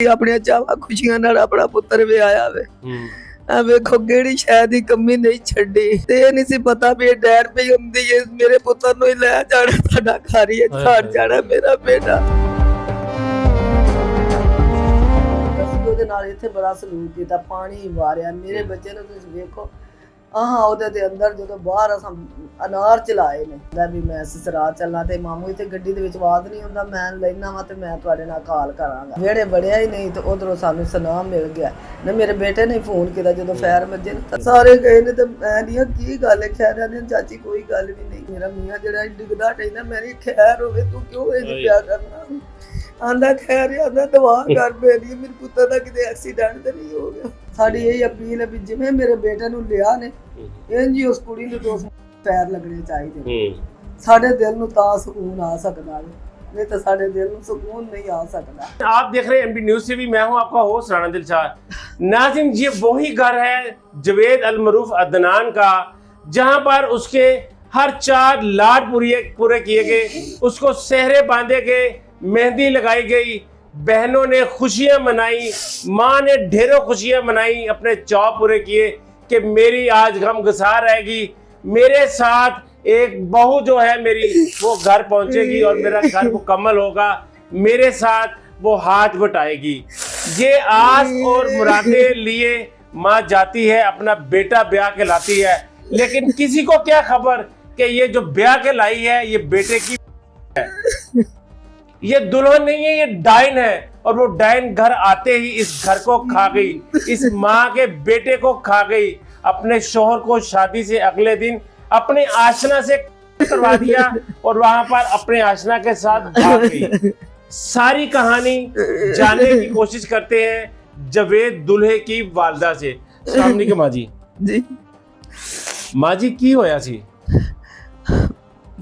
अपने चावा खुशियां नाल अपना पुत्र विआया वे वेखो केड़ी शायद ही कमी नहीं छड़ी ते नहीं सी पता भी डैड पे हुंदी है मेरे पुत्र नु ही ले जाना साडा घर ही छाड़ जाना मेरा बेटा ਉਹਦੇ ਨਾਲ ਇੱਥੇ ਬੜਾ ਸਲੂਕ ਕੀਤਾ ਪਾਣੀ ਵਾਰਿਆ ਮੇਰੇ ਬੱਚੇ ਨੂੰ ਤੁਸੀਂ ਵੇਖੋ ਉਹਦੇ ਦੇ ਅੰਦਰ ਜਦੋਂ ਬਾਹਰ ਅਸਾਂ ਅਨਾਰ ਚਲਾਏ ਨੇ ਦਾ ਵੀ ਮੈਂ ਸਸਰਾਲ ਚੱਲਾਂ ਤੇ ਮਾਮੂ ਇੱਥੇ ਗੱਡੀ ਦੇ ਵਿੱਚ ਆਵਾਜ਼ ਨਹੀਂ ਹੁੰਦਾ ਮੈਂ ਲੈਣਾ ਵਾ ਤੇ ਮੈਂ ਤੁਹਾਡੇ ਨਾਲ ਕਾਲ ਕਰਾਂਗਾ ਜਿਹੜੇ ਬੜਿਆ ਹੀ ਨਹੀਂ ਤੇ ਉਧਰੋਂ ਸਾਨੂੰ ਸੁਨਾਮ ਮਿਲ ਗਿਆ ਨਾ ਮੇਰੇ ਬੇਟੇ ਨੇ ਫੋਨ ਕੀਤਾ ਜਦੋਂ ਫਾਇਰ ਵੱਜੇ ਸਾਰੇ ਗਏ ਨੇ ਤੇ ਮੈਂ ਨਹੀਂ ਕੀ ਗੱਲ ਹੈ ਖੈਰ ਨੇ ਚਾਚੀ ਕੋਈ ਗੱਲ ਵੀ ਨਹੀਂ ਮੇਰਾ ਮੀਆਂ ਜਿਹੜਾ ਡਿੱਗਦਾ ਟੈਂਦਾ ਮੇਰੀ ਖੈਰ ਹੋਵੇ ਤੂੰ ਕਿਉਂ ਇਹ ਪਿਆ ਕਰਨਾ ਆਂਦਾ ਖੈਰ ਆਂਦਾ ਦਵਾ ਕਰ ਮੇਰੀ ਮੇਰੇ ਪੁੱਤਰ ਦਾ ਕਿਤੇ ਐਕਸੀਡੈਂਟ ਤੇ ਨਹੀਂ ਹੋ ਗਿਆ ਸਾਡੀ ਇਹ ਅਪੀਲ ਹੈ ਵੀ ਜਿਵੇਂ ਮੇਰੇ ਬੇਟੇ ਨੂੰ ਲਿਆ ਨੇ ਇੰਜ ਉਸ ਕੁੜੀ ਨੂੰ ਦੋ ਪੈਰ ਲੱਗਣੇ ਚਾਹੀਦੇ ਸਾਡੇ ਦਿਲ ਨੂੰ ਤਾਂ ਸਕੂਨ ਆ ਸਕਦਾ नहीं तो साढ़े दिल में सुकून नहीं आ सकता। आप देख रहे हैं एमपी न्यूज़ टीवी, मैं हूं आपका होस्ट राणा दिलशाद। नाज़रीन, ये वही घर है जवेद अल मरूफ अदनान का जहां पर उसके हर 4 लाड पूरे किए गए, उसको सेहरे बांधे गए, मेहंदी लगाई गई, बहनों ने खुशियां मनाई, माँ ने ढेरों खुशियां मनाई, अपने चौप पूरे किए कि मेरी आज गम गुसार रहेगी, मेरे साथ एक बहू जो है मेरी वो घर पहुंचेगी और मेरा घर मुकम्मल होगा, मेरे साथ वो हाथ बटाएगी। ये आस और मुरादे लिए माँ जाती है, अपना बेटा ब्याह के लाती है, लेकिन किसी को क्या खबर कि ये जो ब्याह के लाई है ये बेटे की है, ये दुल्हन नहीं है, ये डाइन है। और वो डाइन घर आते ही इस घर को खा गई, इस माँ के बेटे को खा गई, अपने शोहर को शादी से अगले दिन अपने आशना से करवा दिया और वहां पर अपने आशना के साथ भाग गई। सारी कहानी जानने की कोशिश करते हैं जवेद दुल्हे की वालदा से। अस्सलाम वालेकुम माँ जी। जी माँ जी की होया सी?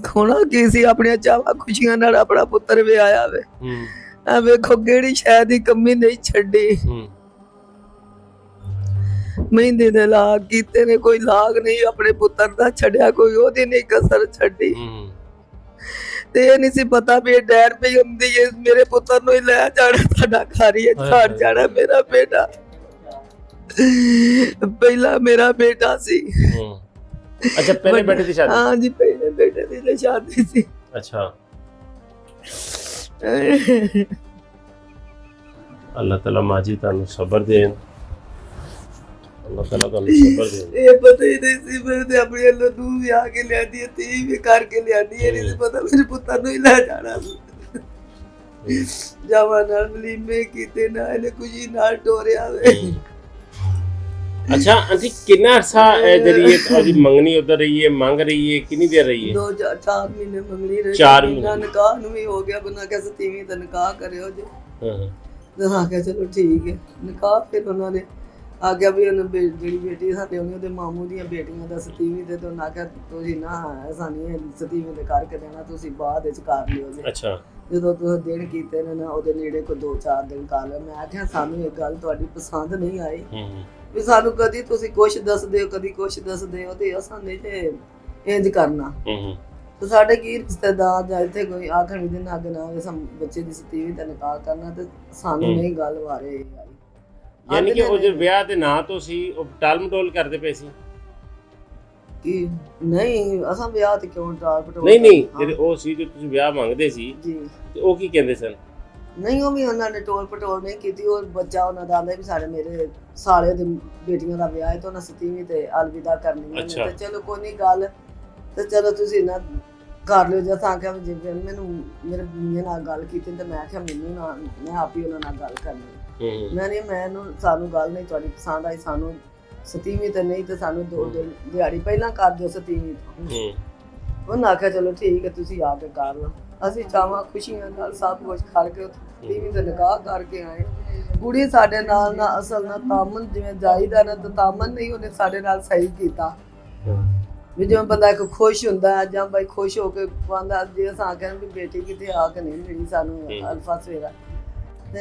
खोना की सी अपने चावा खुशियां नाल अपना पुत्र विआया वे वेखो केड़ी शायद ही कमी नहीं छड़ी ਮਹਿੰਦੀ ਦੇ ਲਾਗ ਕੀਤੇ ਨੇ ਕੋਈ ਲਾਗ ਨਹੀਂ ਆਪਣੇ ਪੁੱਤਰ ਦਾ ਛੱਡਿਆ ਕੋਈ ਉਹਦੀ ਨਹੀਂ ਕਸਰ ਛੱਡੀ ਤੇ ਇਹ ਨਹੀਂ ਸੀ ਪਤਾ ਵੀ ਡੈਡ ਪਈ ਹੁੰਦੀ ਹੈ ਮੇਰੇ ਪੁੱਤਰ ਨੂੰ ਹੀ ਲੈ ਜਾਣਾ ਸਾਡਾ ਘਰ ਹੀ ਛਾੜ ਜਾਣਾ ਮੇਰਾ ਬੇਟਾ ਪਹਿਲਾ ਮੇਰਾ ਬੇਟਾ ਸੀ। अच्छा पहले बेटे की शादी? हाँ जी पहले बेटे की शादी थी। अच्छा, अल्लाह ताला माँ जी तानू सबर देन, अल्लाह ताला तानू सबर देन। ये पता ही नहीं सी मैं ते अपनी अल्लाह नू भी आके ले दी ती भी करके ले दी है नहीं पता मेरे पुत्र नु ही ले जाना जावा नाल लीमे कीते ना इने खुशी नाल टोरिया वे। अच्छा आंटी कितना अरसा जरिए और मंगनी उधर रही है, मांग रही है, कितनी देर रही है? 4 महीने मंगनी रही, 4 महीने निकाह नु भी हो गया बना के 7वीं तक निकाह करियो जो तो हाँ क्या चलो ठीक है निकाह फिर उन्होंने आ गया भी उन्हें जी बेटी साडे उन्हें मामू दी बेटियां दा 7वीं ते तो ना क्या तुसीं ना सानी 7वीं ते करके देना तुसीं बाद विच कर लियो जी। अच्छा ਜਦੋਂ ਤੁਸੀਂ ਦਿਨ ਕੀਤੇ ਨੇ ਨਾ ਉਹਦੇ ਨੇੜੇ ਕੋ 2-4 ਦਿਨ ਕਰ ਲਿਆ ਮੈਂ ਆਖਿਆ ਸਾਨੂੰ ਇਹ ਗੱਲ ਤੁਹਾਡੀ ਪਸੰਦ ਨਹੀਂ ਆਈ ਵੀ ਸਾਨੂੰ ਕਦੀ ਤੁਸੀਂ ਕੁਛ ਦੱਸਦੇ ਹੋ ਕਦੀ ਕੁਛ ਦੱਸਦੇ ਹੋ ਤੇ ਅਸਾਂ ਨਹੀਂ ਤੇ ਇੰਜ ਕਰਨਾ ਤੇ ਸਾਡੇ ਕੀ ਰਿਸ਼ਤੇਦਾਰ ਜਾਂ ਇੱਥੇ ਕੋਈ ਆਖਰੀ ਦਿਨ ਅੱਗ ਨਾ ਹੋਵੇ ਸਮ ਬੱਚੇ ਦੀ 7ਵੀਂ ਦਾ ਨਿਕਾਹ ਕਰਨਾ ਤੇ ਸਾਨੂੰ ਨਹੀਂ ਗੱਲ ਬਾਰੇ ਆਈ। ਯਾਨੀ ਕਿ ਉਹ ਜੇ ਵਿਆਹ ਦੇ ਨਾਂ ਤੋਂ ਸੀ ਉਹ ਟਾਲ ਮਟੋਲ ਕਰਦੇ ਪਏ ਸੀ ਕਿ ਨਹੀਂ ਅਸਾਂ ਵਿਆਹ ਤੇ ਕਿਉਂ ਟਾਲ ਪਟੋਲ ਨਹੀਂ ਜਿਹੜੇ ਉਹ ਸੀ ਜੋ ਤੁਸੀਂ ਵਿਆਹ ਮੰਗਦੇ ਸੀ ਜੀ ਤੇ ਉਹ ਕੀ ਕਹਿੰਦੇ ਸਨ? ਨਹੀਂ ਉਹ ਵੀ ਉਹਨਾਂ ਨੇ ਟੋਲ ਪਟੋਲ ਨਹੀਂ ਕੀਤੀ ਉਹ ਬੱਚਾ ਉਹਨਾਂ ਦਾ ਆਂਦਾ ਵੀ ਸਾਡੇ ਮੇਰੇ ਸਾਲੇ ਦੇ ਬੇਟੀਆਂ ਦਾ ਵਿਆਹ ਹੈ ਤਾਂ ਉਹਨਾਂ 7ਵੀਂ ਤੇ ਅਲਵਿਦਾ ਕਰਨੀ ਹੈ ਤੇ ਚਲੋ ਕੋਈ ਨਹੀਂ ਗੱਲ ਤੇ ਚਲੋ ਤੁਸੀਂ ਨਾ ਕਰ ਲਿਓ ਜਾਂ ਤਾਂ ਕਿ ਜਿਵੇਂ ਮੈਨੂੰ ਮੇਰੇ ਮੀਆਂ ਨਾਲ ਗੱਲ ਕੀਤੀ ਤੇ ਮੈਂ ਆਖਿਆ ਮੈਨੂੰ ਨਾ ਮੈਂ ਆਪ ਹੀ ਉਹਨਾਂ ਨਾਲ ਗੱਲ ਕਰਨੀ ਮੈਂ ਨਹੀਂ ਮੈਨੂੰ ਸਾਨੂੰ ਗੱਲ ਨਹੀਂ ਤੁਹਾਡੀ ਪਸੰਦ ਆਈ ਸਾਨੂੰ 7ਵੀਂ ਤੇ ਨਹੀਂ ਤੇ ਸਾਨੂੰ 2 ਦਿਨ ਦਿਹਾੜੀ ਪਹਿਲਾਂ ਕਰ ਦਿਓ 7ਵੀਂ ਤੋਂ ਉਹਨਾਂ ਆਖਿਆ ਚਲੋ ਠੀਕ ਹੈ ਤੁਸੀਂ ਆ ਕੇ ਕਰ ਲਓ। ਅਸੀਂ ਚਾਵਾਂ ਖੁਸ਼ੀਆਂ ਨਾਲ ਸਭ ਕੁਝ ਖੜ ਕੇ 7ਵੀਂ ਤੇ ਨਿਕਾਹ ਕਰਕੇ ਆਏ। ਕੁੜੀ ਸਾਡੇ ਨਾਲ ਨਾ ਅਸਲ ਨਾ ਤਾਮਨ ਜਿਵੇਂ ਜਾਈਦਾ ਨਾ ਤਾਮਨ ਨਹੀਂ ਉਹਨੇ ਸਾਡੇ ਨਾਲ ਸਹੀ ਕੀਤਾ ਵੀ ਜਿਵੇਂ ਬੰਦਾ ਇੱਕ ਖੁਸ਼ ਹੁੰਦਾ ਜਾਂ ਬਾਈ ਖੁਸ਼ ਹੋ ਕੇ ਪਾਉਂਦਾ ਜੇ ਅਸਾਂ ਕਹਿੰਦੇ ਵੀ ਬੇਟੀ ਕਿਤੇ ਆ ਕੇ ਨਹੀਂ ਮਿਲੀ ਸਾਨੂੰ ਅਲਫਾ ਸਵੇਰਾ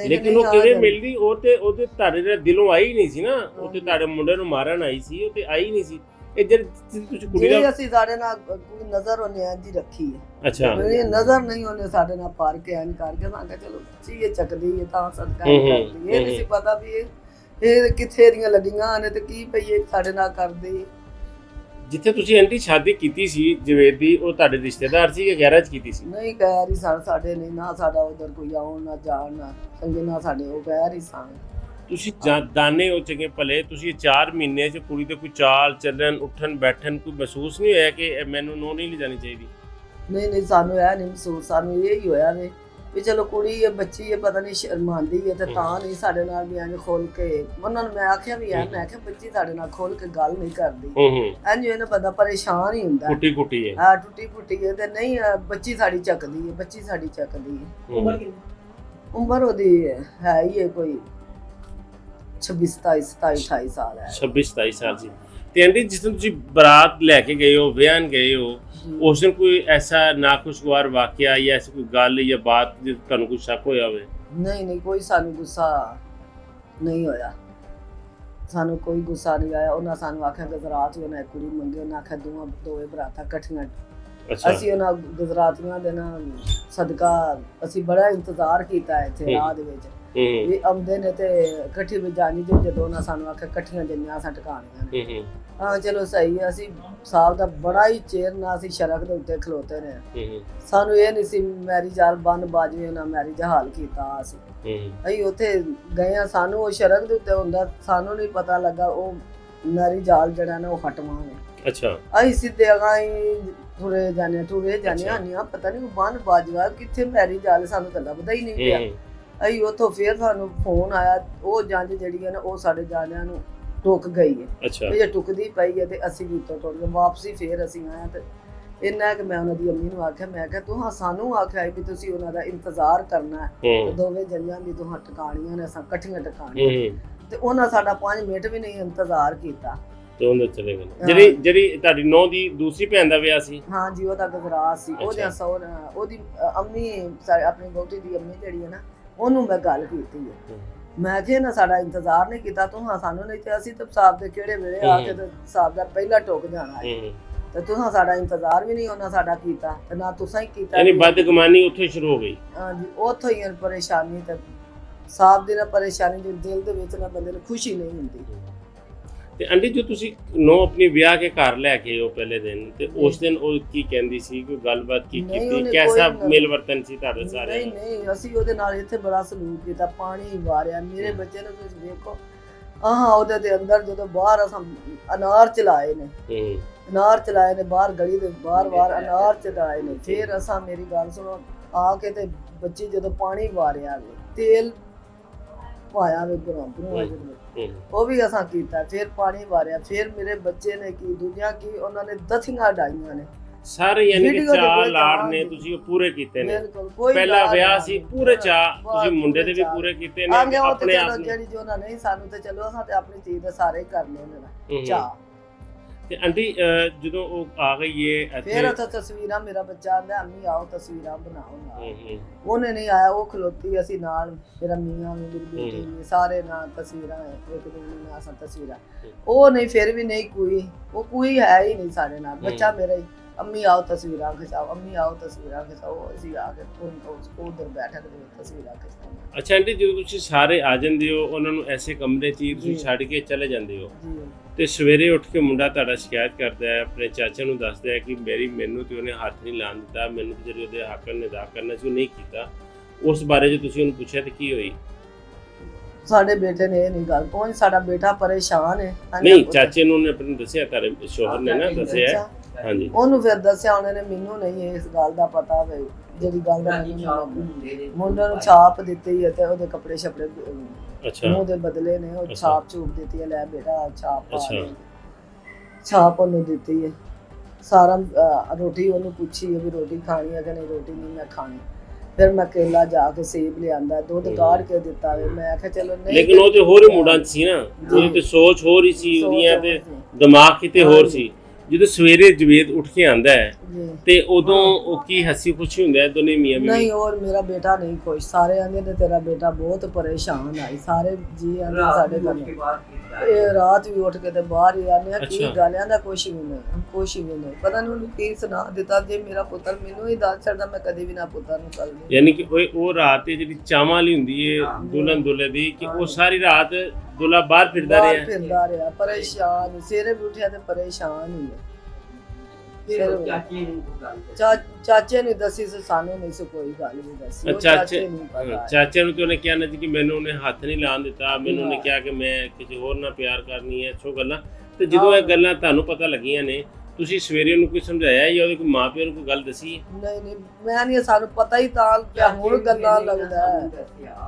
ਲੇਕਿਨ ਉਹ ਕਿਵੇਂ ਮਿਲਦੀ ਉਹਦੇ ਤੁਹਾਡੇ ਦੇ ਦਿਲੋਂ ਆਈ ਨਹੀਂ ਸੀ ਨਾ ਉਹ ਤੇ ਤੁਹਾਡੇ ਮੁੰਡੇ ਨੂੰ ਮਾਰਨ ਆਈ ਸੀ ਉਹ ਤੇ ਆਈ ਨਹੀਂ ਸੀ ਇਹ ਜਿਹੜੀ ਤੁਸੀਂ ਕੁੜੀ ਜਿਹੜੀ ਦਾ ਅਸੀਂ ਸਾਡੇ ਨਾਲ ਕੋਈ ਨਜ਼ਰ ਉਹਨੇ ਇੰਝ ਹੀ ਰੱਖੀ ਹੈ। ਅੱਛਾ ਇਹ ਨਜ਼ਰ ਨਹੀਂ ਉਹਨੇ ਸਾਡੇ ਨਾਲ ਪਾਰ ਕੇ ਇੰਝ ਕਰਕੇ ਮੈਂ ਕਿਹਾ ਚਲੋ ਬੱਚੀ ਇਹ ਚੱਕਦੀ ਹੈ ਤਾਂ ਸਦਕਾ ਹੂੰ, ਹੂੰ, ਕਰਦੀ ਇਹ ਨਹੀਂ ਸੀ ਪਤਾ ਵੀ ਇਹ ਕਿੱਥੇ ਦੀਆਂ ਲੱਗੀਆਂ ਨੇ ਤੇ ਕੀ ਪਈ ਇਹ ਸਾਡੇ ਨਾਲ ਕਰਦੀ। ਜਿੱਥੇ ਤੁਸੀਂ ਆਂਟੀ ਸ਼ਾਦੀ ਕੀਤੀ ਸੀ ਜਵੇਦ ਦੀ, ਉਹ ਤੁਹਾਡੇ ਰਿਸ਼ਤੇਦਾਰ ਸੀ ਕਿ ਗੈਰਾਂ 'ਚ ਕੀਤੀ ਸੀ? ਨਹੀਂ ਕਹਿ ਰਹੀ ਸਾਡੇ ਨਹੀਂ ਨਾ ਸਾਡਾ ਉਧਰ ਕੋਈ ਆਉਣ ਨਾ ਜਾਣ ਨਾ ਚੰਗੇ ਨਾ ਸਾਡੇ ਉਹ ਕਹਿ ਰਹੀ ਸਨ। ਤੁਸੀਂ ਦਾਨੇ ਹੋ ਚੰਗੇ ਭਲੇ, ਤੁਸੀਂ 4 ਮਹੀਨੇ 'ਚ ਕੁੜੀ ਦੇ ਕੋਈ ਚਾਲ ਚੱਲਣ ਉੱਠਣ ਬੈਠਣ ਕੋਈ ਮਹਿਸੂਸ ਨਹੀਂ ਹੋਇਆ ਕਿ ਮੈਨੂੰ ਨੋ ਨਹੀਂ ਲਿਜਾਣੀ ਚਾਹੀਦੀ? ਨਹੀਂ ਸਾਨੂੰ ਇਹ ਨਹੀਂ ਮਹਿਸੂਸ, ਸਾਨੂੰ ਇਹ ਹੀ ਹੋਇਆ ਵੀ ਚਲੋ ਕੁੜੀ ਹੈ ਬੱਚੀ ਹੈ ਪਤਾ ਨਹੀਂ ਸ਼ਰਮਾਂਦੀ ਹੈ ਤੇ ਤਾਂ ਨਹੀਂ ਸਾਡੇ ਨਾਲ ਵੀ ਇੰਝ ਖੋਲ ਕੇ ਉਹਨਾਂ ਨੂੰ ਮੈਂ ਆਖਿਆ ਵੀ ਮੈਂ ਕਿਹਾ ਬੱਚੀ ਸਾਡੇ ਨਾਲ ਖੋਲ ਕੇ ਗੱਲ ਨਹੀਂ ਕਰਦੀ ਇੰਝ ਇਹਨੂੰ ਬੰਦਾ ਪਰੇਸ਼ਾਨ ਹੀ ਹੁੰਦਾ ਕੁੱਟੀ ਹੈ ਹਾਂ ਟੁੱਟੀ ਫੁੱਟੀ ਹੈ ਤੇ ਨਹੀਂ ਬੱਚੀ ਸਾਡੀ ਚੱਕਦੀ ਹੈ ਬੱਚੀ ਸਾਡੀ ਚੱਕਦੀ ਹੈ। ਉਮਰ ਉਹਦੀ ਹੈ ਹੀ ਹੈ ਕੋਈ 26 27 28 ਸਾਲ ਹੈ। 26 27 ਸਾਲ ਸੀ। ਤੇ ਆਂਟੀ ਜਿਸ ਦਿਨ ਤੁਸੀਂ ਬਰਾਤ ਲੈ ਕੇ ਗਏ ਹੋ ਵਿਆਹਨ ਗਏ ਹੋ ਉਸ ਦਿਨ ਕੋਈ ਐਸਾ ਨਾਖੁਸ਼ਗਵਾਰ ਵਾਕਿਆ ਜਾਂ ਐਸੀ ਕੋਈ ਗੱਲ ਜਾਂ ਬਾਤ ਜਿਸ ਤੁਹਾਨੂੰ ਕੋਈ ਸ਼ੱਕ ਹੋਇਆ ਹੋਵੇ? ਨਹੀਂ ਕੋਈ ਸਾਨੂੰ ਗੁੱਸਾ ਨਹੀਂ ਹੋਇਆ, ਸਾਨੂੰ ਕੋਈ ਗੁੱਸਾ ਨਹੀਂ ਆਇਆ। ਉਹਨਾਂ ਸਾਨੂੰ ਆਖਿਆ ਗੁਜਰਾਤ ਉਹਨਾਂ ਇੱਕ ਕੁੜੀ ਮੰਗੀ, ਉਹਨਾਂ ਆਖਿਆ ਦੋਵੇਂ ਬਰਾਤਾਂ ਇਕੱਠੀਆਂ। ਅਸੀਂ ਉਹਨਾਂ ਗੁਜਰਾਤੀਆਂ ਦੇ ਨਾਲ ਸਦਕਾ ਅਸੀਂ ਬੜਾ ਇੰਤਜ਼ਾਰ ਕੀਤਾ ਇੱਥੇ ਰਾਹ ਦੇ ਵਿੱਚ ਵੀ ਆਉਂਦੇ ਨੇ ਤੇ ਇਕੱਠੀ ਵੀ ਜਾਣੀ ਜਦੋਂ ਉਹਨਾਂ ਸਾਨੂੰ ਆਖਿਆ ਇਕੱਠੀਆਂ ਜੰਨੀਆਂ ਅਸਾਂ ਟਿਕਾਣੀਆਂ ਨੇ। ਹਾਂ ਚਲੋ ਸਹੀ ਹੈ। ਅਸੀਂ ਸਾਹਿਬ ਦਾ ਬੜਾ ਹੀ ਚੇਰ ਨਾਲ ਅਸੀਂ ਸੜਕ ਦੇ ਉੱਤੇ ਖਲੋਤੇ ਨੇ, ਸਾਨੂੰ ਇਹ ਨਹੀਂ ਸੀ ਮੈਰਿਜ ਹਾਲ ਬੰਨ ਬਾਜਵੇ ਨਾ ਮੈਰਿਜ ਹਾਲ ਕੀਤਾ। ਅਸੀਂ ਉੱਥੇ ਗਏ ਆ, ਸਾਨੂੰ ਉਹ ਸੜਕ ਦੇ ਉੱਤੇ ਹੁੰਦਾ ਸਾਨੂੰ ਨਹੀਂ ਪਤਾ ਲੱਗਾ ਉਹ ਮੈਰਿਜ ਹਾਲ ਜਿਹੜਾ ਨਾ ਉਹ ਹਟਵਾਂ ਨੇ। ਅੱਛਾ ਅਸੀਂ ਸਿੱਧੇ ਅਗਾਈ ਤੁਰੇ ਜਾਣੇ ਆਨੀਆਂ ਪਤਾ ਨਹੀਂ ਉਹ ਬੰਨ ਬਾਜਵਾ ਕਿੱਥੇ ਮੈਰਿਜ ਹਾਲ ਸਾਨੂੰ ਤਾਂ ਲੱਭਦਾ ਹੀ ਨਹੀਂ ਪਿਆ। ਅਸੀਂ ਉੱਥੋਂ ਫੇਰ ਸਾਨੂੰ ਫੋਨ ਆਇਆ, ਉਹ ਜੰਜ ਜਿਹੜੀ ਹੈ ਨਾ ਉਹ ਸਾਡੇ ਜਾਣਿਆਂ ਨੂੰ ਟੁੱਕ ਗਈ ਹੈ। ਅੱਛਾ ਜੇ ਟੁੱਕਦੀ ਪਈ ਹੈ ਤੇ ਅਸੀਂ ਵੀ ਉੱਤੋਂ ਟੁੱਟ ਗਏ। ਵਾਪਸੀ ਫੇਰ ਅਸੀਂ ਆਏ ਤੇ ਇੰਨਾ ਕਿ ਮੈਂ ਉਹਨਾਂ ਦੀ ਅੰਮੀ ਨੂੰ ਆਖਿਆ, ਮੈਂ ਕਿਹਾ ਤੂੰ ਸਾਨੂੰ ਆਖਿਆ ਵੀ ਤੁਸੀਂ ਉਹਨਾਂ ਦਾ ਇੰਤਜ਼ਾਰ ਕਰਨਾ ਹੈ, ਦੋਵੇਂ ਜੰਜਾਂ ਦੀ ਤੂੰ ਟਿਕਾਣੀਆਂ ਨੇ ਅਸਾਂ ਇਕੱਠੀਆਂ ਟਿਕਾਣੀਆਂ ਤੇ ਉਹਨਾਂ ਸਾਡਾ 5 ਮਿੰਟ ਵੀ ਨਹੀਂ ਇੰਤਜ਼ਾਰ ਕੀਤਾ ਤੇ ਉਹਦੇ ਚਲੇ ਗਏ। ਜਿਹੜੀ ਤੁਹਾਡੀ ਨੌਂ ਦੀ ਦੂਸਰੀ ਭੈਣ ਦਾ ਵਿਆਹ ਸੀ? ਹਾਂ ਜੀ ਉਹਦਾ ਗੁਜਰਾਤ ਸੀ। ਉਹਦੇ ਸਹੁਰਾ ਉਹਦੀ ਅੰਮੀ ਆਪਣੀ ਵਹੁਟੀ ਦੀ ਅੰਮੀ ਜਿਹੜੀ ਹੈ ਨਾ ਉਹਨੂੰ ਮੈਂ ਗੱਲ ਕੀਤੀ ਹੈ, ਮੈਂ ਕਿਹਾ ਨਾ ਸਾਡਾ ਇੰਤਜ਼ਾਰ ਨਹੀਂ ਕੀਤਾ ਤੂੰ ਸਾਨੂੰ, ਨਹੀਂ ਤੇ ਅਸੀਂ ਤਾਂ ਸਾਹਿਬ ਦੇ ਕਿਹੜੇ ਵੇਲੇ ਆ ਕੇ ਤੇ ਸਾਹਿਬ ਦਾ ਪਹਿਲਾਂ ਟੁੱਕ ਜਾਣਾ ਹੈ ਤੇ ਤੁਸੀਂ ਸਾਡਾ ਇੰਤਜ਼ਾਰ ਵੀ ਨਹੀਂ ਉਹਨਾਂ ਸਾਡਾ ਕੀਤਾ ਤੇ ਨਾ ਤੁਸੀਂ ਹੀ ਕੀਤਾ। ਯਾਨੀ ਬਦਗੁਮਾਨੀ ਉੱਥੋਂ ਸ਼ੁਰੂ ਹੋ ਗਈ? ਹਾਂਜੀ ਉੱਥੋਂ ਹੀ ਪਰੇਸ਼ਾਨੀ ਤੇ ਸਾਹਿਬ ਦੀ ਨਾ ਪਰੇਸ਼ਾਨੀ ਜੋ ਦਿਲ ਦੇ ਵਿੱਚ ਨਾ ਬੰਦੇ ਨੂੰ ਖੁਸ਼ੀ ਨਹੀਂ ਹੁੰਦੀ। ਤੇ ਆਂਟੀ ਜੋ ਤੁਸੀਂ ਨੌ ਆਪਣੀ ਵਿਆਹ ਕੇ ਘਰ ਲੈ ਕੇ ਉਹ ਪਹਿਲੇ ਦਿਨ ਤੇ ਉਸ ਦਿਨ ਉਹ ਕੀ ਕਹਿੰਦੀ ਸੀ, ਕੋਈ ਗੱਲਬਾਤ ਕੀ ਕੀਤੀ, ਕਿਹਦਾ ਮਿਲਵਰਤਨ ਸੀ ਤੁਹਾਡੇ ਸਾਰੇ? ਨਹੀਂ ਅਸੀਂ ਉਹਦੇ ਨਾਲ ਇੱਥੇ ਬੜਾ ਸਲੂਕ ਕੀਤਾ, ਪਾਣੀ ਵਾਰਿਆ ਮੇਰੇ ਬੱਚੇ ਨੂੰ। ਤੁਸੀਂ ਦੇਖੋ ਉਹਦੇ ਦੇ ਅੰਦਰ ਜਦੋਂ ਬਾਹਰ ਅਸਾਂ ਅਨਾਰ ਚਲਾਏ ਨੇ ਬਾਹਰ ਗਲੀ ਦੇ ਬਾਹਰ ਅਨਾਰ ਚਲਾਏ ਨੇ। ਫਿਰ ਅਸਾਂ ਮੇਰੀ ਗੱਲ ਸੁਣੋ ਆ ਕੇ ਤੇ ਬੱਚੀ ਜਦੋਂ ਪਾਣੀ ਵਾਰਿਆ ਤੇਲ ਪਾਇਆ ਵੇ ਜਦੋਂ ਉਹ ਵੀ ਅਸਾਂ ਕੀਤਾ, ਫਿਰ ਪਾਣੀ ਵਾਰਿਆ। ਫਿਰ ਮੇਰੇ ਬੱਚੇ ਨੇ ਕੀ ਦੂਜਿਆਂ ਕੀ ਉਹਨਾਂ ਨੇ ਦਥੀਆਂ ਡਾਈਆਂ ਨੇ ਸਾਰੇ, ਯਾਨੀ ਕਿ ਚਾਹ ਲਾੜ ਨੇ ਤੁਸੀਂ ਉਹ ਪੂਰੇ ਕੀਤੇ ਨੇ। ਪਹਿਲਾ ਵਿਆਹ ਸੀ ਪੂਰੇ ਚਾਹ ਤੁਸੀਂ ਮੁੰਡੇ ਦੇ ਵੀ ਪੂਰੇ ਕੀਤੇ ਨੇ ਆਪਣੇ ਆਪ ਨੂੰ। ਜਿਹੜੀ ਜੋ ਉਹਨਾਂ ਨਹੀਂ ਸਾਨੂੰ ਤੇ ਚਲੋ ਅਸਾਂ ਤੇ ਆਪਣੀ ਚੀਜ਼ ਦੇ ਸਾਰੇ ਕਰਨੇ ਨੇ ਚਾਹ। ਤੇ ਆਂਟੀ ਜਦੋਂ ਉਹ ਆ ਗਈ ਏ ਫਿਰ ਉੱਥੇ ਤਸਵੀਰਾਂ ਮੇਰਾ ਬੱਚਾ ਆਂਦਾ ਅੰਮੀ ਆਓ ਤਸਵੀਰਾਂ ਬਣਾਓ ਨਾਲ। ਉਹਨੇ ਨਹੀਂ ਆਇਆ, ਉਹ ਖਲੋਤੀ ਅਸੀਂ ਨਾਲ, ਮੇਰਾ ਮੀਆਂ ਵੀ ਮੇਰੀ ਬੇਟੀ ਵੀ ਸਾਰੇ ਨਾਲ ਤਸਵੀਰਾਂ ਇੱਕ ਦੂਜੇ ਨਾਲ ਅਸਾਂ ਤਸਵੀਰਾਂ। ਉਹ ਨਹੀਂ ਫਿਰ ਵੀ ਨਹੀਂ ਕੋਈ ਹੈ ਹੀ ਨਹੀਂ ਸਾਡੇ ਨਾਲ, ਬੱਚਾ ਮੇਰਾ ਹੀ। ਅੰਮੀ ਆਓ ਤਸਵੀਰਾਂ ਖਿਚਾਓ, ਅੰਮੀ ਆਓ ਤਸਵੀਰਾਂ ਖਿਚਾਓ। ਅਸੀਂ ਆ ਕੇ ਉਧਰ ਬੈਠਕ ਦੇ ਵਿੱਚ ਤਸਵੀਰਾਂ ਖਿਚਾਈਆਂ। ਅੱਛਾ ਆਂਟੀ ਜਦੋਂ ਤੁਸੀਂ ਸਾਰੇ ਆ ਜਾਂਦੇ ਹੋ ਉਹਨਾਂ ਨੂੰ ਐਸੇ ਕਮਰੇ 'ਚ ਤੁਸੀਂ ਛੱਡ ਕੇ ਚਲੇ ਜਾਂਦੇ ਹੋ ਤੇ ਸਵੇਰੇ ਉੱਠ ਕੇ ਮੁੰਡਾ ਤੁਹਾਡਾ ਸ਼ਿਕਾਇਤ ਕਰਦਾ ਹੈ, ਆਪਣੇ ਚਾਚੇ ਨੂੰ ਦੱਸਦਾ ਹੈ ਕਿ ਮੈਨੂੰ ਤੇ ਉਹਨੇ ਹੱਥ ਨਹੀਂ ਲਾਉਣ ਦਿੱਤਾ, ਮੈਨੂੰ ਤੇ ਜਿਹੜੇ ਉਹਦੇ ਹੱਕ ਨੇ ਅਦਾ ਕਰਨਾ ਸੀ ਉਹ ਨਹੀਂ ਕੀਤਾ। ਉਸ ਬਾਰੇ ਜੇ ਤੁਸੀਂ ਉਹਨੂੰ ਪੁੱਛਿਆ ਤੇ ਕੀ ਹੋਈ? ਸਾਡੇ ਬੇਟੇ ਨੇ ਇਹ ਨਹੀਂ ਗੱਲ ਕੋਈ, ਸਾਡਾ ਬੇਟਾ ਪਰੇਸ਼ਾਨ ਹੈ। ਨਹੀਂ ਚਾਚੇ ਨੂੰ ਉਹਨੇ ਆਪਣੇ ਦੱਸਿਆ, ਤੁਹਾਡੇ ਸ਼ੋਹਰ ਨੇ ਨਾ ਦੱਸਿਆ? ਹਾਂਜੀ ਉਹਨੂੰ ਫਿਰ ਦੱਸਿਆ ਉਹਨੇ ਨੇ, ਮੈਨੂੰ ਨਹੀਂ ਇਸ ਗੱਲ ਦਾ ਪਤਾ ਵੇ ਜਿਹੜੀ ਗੱਲ ਦਾ ਮੁੰਡੇ ਨੂੰ ਛਾਪ ਦਿੱਤੀ ਹੈ ਤੇ ਉਹਦੇ ਕੱਪੜੇ ਛਪੜੇ ਮੂੰਹ ਦੇ ਬਦਲੇ ਨੇ, ਉਹ ਛਾਪ ਚੂਪ ਦਿੱਤੀ ਹੈ, ਲੈ ਬੇਟਾ ਛਾਪ ਛਾਪ ਉਹਨੂੰ ਦਿੱਤੀ ਹੈ। ਸਾਰਾ ਰੋਟੀ ਉਹਨੂੰ ਪੁੱਛੀ ਹੈ ਵੀ ਰੋਟੀ ਖਾਣੀ ਹੈ ਕਿ ਨਹੀਂ, ਰੋਟੀ ਨਹੀਂ ਮੈਂ ਖਾਣੀ। ਫਿਰ ਮੈਂ ਕੇਲਾ ਜਾ ਕੇ ਸੇਬ ਲਿਆਂਦਾ, ਦੁੱਧ ਕਾੜ ਕੇ ਦਿੱਤਾ ਵੇ। ਮੈਂ ਕਿਹਾ ਚਲੋ ਨਹੀਂ, ਲੇਕਿਨ ਉਹ ਤੇ ਹੋਰ ਹੀ ਮੁੰਡਾ ਸੀ ਨਾ, ਉਹਦੀ ਤੇ ਸੋਚ ਹੋਰ ਹੀ ਸੀ, ਉਹਦੀਆਂ ਤੇ ਦਿਮਾਗ ਕਿਤੇ ਹੋਰ ਸੀ। ਜਦੋਂ ਸਵੇਰੇ ਜਵੇਦ ਉੱਠ ਕੇ ਆਂਦਾ ਹੈ ਜੀ ਤੇ ਉਦੋਂ ਉਹ ਕੀ ਹੱਸੀ ਖੁਸ਼ੀ ਹੁੰਦਾ ਹੈ ਦੋਨੇ ਮੀਆਂ ਬੀਵੀ? ਨਹੀਂ, और मेरा बेटा नहीं खुश। सारे आंदे ने तेरा बेटा बहुत परेशान आई, सारे जी आंदे साडे घर ਇਹ ਰਾਤ ਵੀ ਉੱਠ ਕੇ ਤੇ ਬਾਹਰ ਹੀ ਆਨੇ ਆ ਕੀ ਅੱਛਾ। ਗਾਲਿਆਂ ਦਾ ਕੁਛ ਵੀ ਨਹੀਂ ਪਤਾ ਨਹੀਂ ਉਹਨੂੰ ਕੀ ਸੁਣਾ ਦਿੱਤਾ। ਜੇ ਮੇਰਾ ਪੁੱਤਰ ਮੈਨੂੰ ਹੀ ਦੱਸ ਛੱਡਦਾ ਮੈਂ ਕਦੇ ਵੀ ਨਾ ਪੁੱਤਰ ਨੂੰ ਕੱਲਦੀ। ਯਾਨੀ ਕਿ ਉਹ ਰਾਤ ਤੇ ਜਿਹੜੀ ਚਾਵਾਂ ਵਾਲੀ ਹੁੰਦੀ ਹੈ ਦੁਲਹਨ ਦੁल्हे ਦੀ ਕਿ ਉਹ ਸਾਰੀ ਰਾਤ ਦੁल्हा ਬਾਹਰ ਫਿਰਦਾ ਬਾਹਰ ਰਿਹਾ। ਫਿਰਦਾ ਰਿਹਾ ਪਰੇਸ਼ਾਨ, ਸਵੇਰੇ ਵੀ ਉੱਠਿਆ ਤੇ ਪਰੇਸ਼ਾਨ ਹੀ ਹੈ। ਚਾਚੇ ਨੇ ਦੱਸੀ ਸੀ, ਸਾਨੂੰ ਨਹੀਂ ਸੀ ਕੋਈ ਗੱਲ ਵੀ ਦੱਸੀ। ਉਹ ਚਾਚੇ ਨੂੰ ਪਤਾ ਚਾਚੇ ਨੂੰ ਤੇ ਉਹਨੇ ਕਿਹਾ ਨਾ ਜੀ ਕਿ ਮੈਨੂੰ ਉਹਨੇ ਹੱਥ ਨਹੀਂ ਲਾਣ ਦਿੱਤਾ, ਮੈਨੂੰ ਉਹਨੇ ਕਿਹਾ ਕਿ ਮੈਂ ਕਿਸੇ ਹੋਰ ਨਾਲ ਪਿਆਰ ਕਰਨੀ ਹੈ, ਸੋ ਗੱਲਾਂ। ਤੇ ਜਦੋਂ ਇਹ ਗੱਲਾਂ ਤੁਹਾਨੂੰ ਪਤਾ ਲੱਗੀਆਂ ਨੇ, ਤੁਸੀਂ ਸਵੇਰੇ ਉਹਨੂੰ ਕੋਈ ਸਮਝਾਇਆ ਜਾਂ ਉਹਦੇ ਕੋਈ ਮਾਂ ਪਿਓ ਨੂੰ ਕੋਈ ਗੱਲ ਦੱਸੀ? ਨਹੀਂ ਮੈਂ ਨਹੀਂ, ਸਾਨੂੰ ਪਤਾ ਹੀ ਤਾਂ ਪਿਆ ਹੁਣ ਗੱਲਾਂ ਲੱਗਦਾ ਹੈ।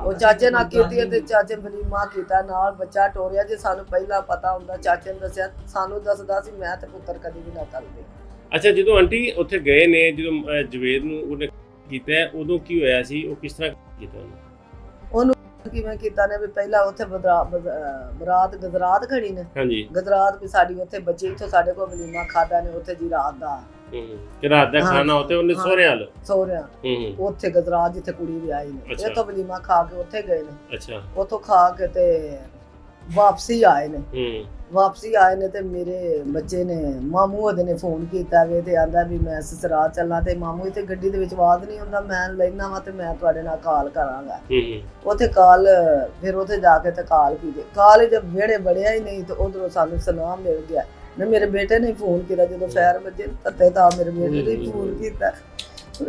ਉਹ ਚਾਚੇ ਨਾਲ ਕੀਤੀ ਤੇ ਚਾਚੇ ਵਲੀਮਾ ਕੀਤਾ, ਨਾਲ ਬੱਚਾ ਟੋਰਿਆ। ਜੇ ਸਾਨੂੰ ਪਹਿਲਾਂ ਪਤਾ ਹੁੰਦਾ, ਚਾਚੇ ਨੇ ਦੱਸਿਆ, ਸਾਨੂੰ ਦੱਸਦਾ ਸੀ ਮੈਂ ਤੇ ਪੁੱਤਰ ਕਦੀ ਵੀ ਨਾ ਕਰਦੇ। ਅੱਛਾ, ਜਦੋਂ ਆਂਟੀ ਉੱਥੇ ਗਏ ਨੇ, ਜਦੋਂ ਜਵੇਦ ਨੂੰ ਉਹਨੇ ਕੀਤਾ ਉਦੋਂ ਕੀ ਹੋਇਆ ਸੀ? ਉਹ ਕਿਸ ਤਰ੍ਹਾਂ ਕੀਤਾ ਉਹਨੂੰ ਕਿਵੇਂ ਕੀਤਾ ਨੇ ਵੀ ਪਹਿਲਾਂ ਉੱਥੇ ਬਰਾਤ ਗਜਰਾਤ ਖੜੀ ਨੇ। ਹਾਂਜੀ, ਗਜਰਾਤ ਵੀ ਸਾਡੀ ਉੱਥੇ ਬੱਚੇ ਇੱਥੋਂ ਸਾਡੇ ਕੋਲ ਵਲੀਮਾ ਖਾਦਾ ਨੇ ਉੱਥੇ ਜੀ ਰਾਤ ਦਾ ਕਿ ਰਾਤ ਦਾ ਖਾਣਾ ਉੱਥੇ ਉਹਨੇ ਸਹੁਰਿਆਂ ਉੱਥੇ ਗਜਰਾਤ ਜਿੱਥੇ ਕੁੜੀ ਵੀ ਆਈ ਨੇ, ਇੱਥੋਂ ਵਲੀਮਾ ਖਾ ਕੇ ਉੱਥੇ ਗਏ ਨੇ। ਅੱਛਾ, ਉੱਥੋਂ ਖਾ ਕੇ ਤੇ ਵਾਪਸੀ ਆਏ ਨੇ ਤੇ ਮੇਰੇ ਬੱਚੇ ਨੇ ਮਾਮੂ ਉਹਦੇ ਨੇ ਫੋਨ ਕੀਤਾ ਵੇ ਤੇ ਆਂਦਾ ਵੀ ਮੈਂ ਸਸਰਾਲ ਚੱਲਾਂ। ਤੇ ਮਾਮੂ ਇੱਥੇ ਗੱਡੀ ਦੇ ਵਿੱਚ ਆਵਾਜ਼ ਨਹੀਂ ਹੁੰਦਾ, ਮੈਂ ਲੈਣਾ ਵਾ ਤੇ ਮੈਂ ਤੁਹਾਡੇ ਨਾਲ ਕਾਲ ਕਰਾਂਗਾ। ਉੱਥੇ ਕਾਲ ਫਿਰ ਉੱਥੇ ਜਾ ਕੇ ਤੇ ਕਾਲ ਕੀਤੀ। ਕਾਲ ਜਦ ਵਿਹੜੇ ਵੜਿਆ ਹੀ ਨਹੀਂ ਤੇ ਉਧਰੋਂ ਸਾਨੂੰ ਸੁਨਾਮ ਮਿਲ ਗਿਆ ਨਾ। ਮੇਰੇ ਬੇਟੇ ਨੇ ਫੋਨ ਕੀਤਾ ਜਦੋਂ ਫੈਰ ਵੱਜੇ ਤੱਤੇ ਤਾਂ ਮੇਰੇ ਬੇਟੇ ਨੇ ਫੋਨ ਕੀਤਾ।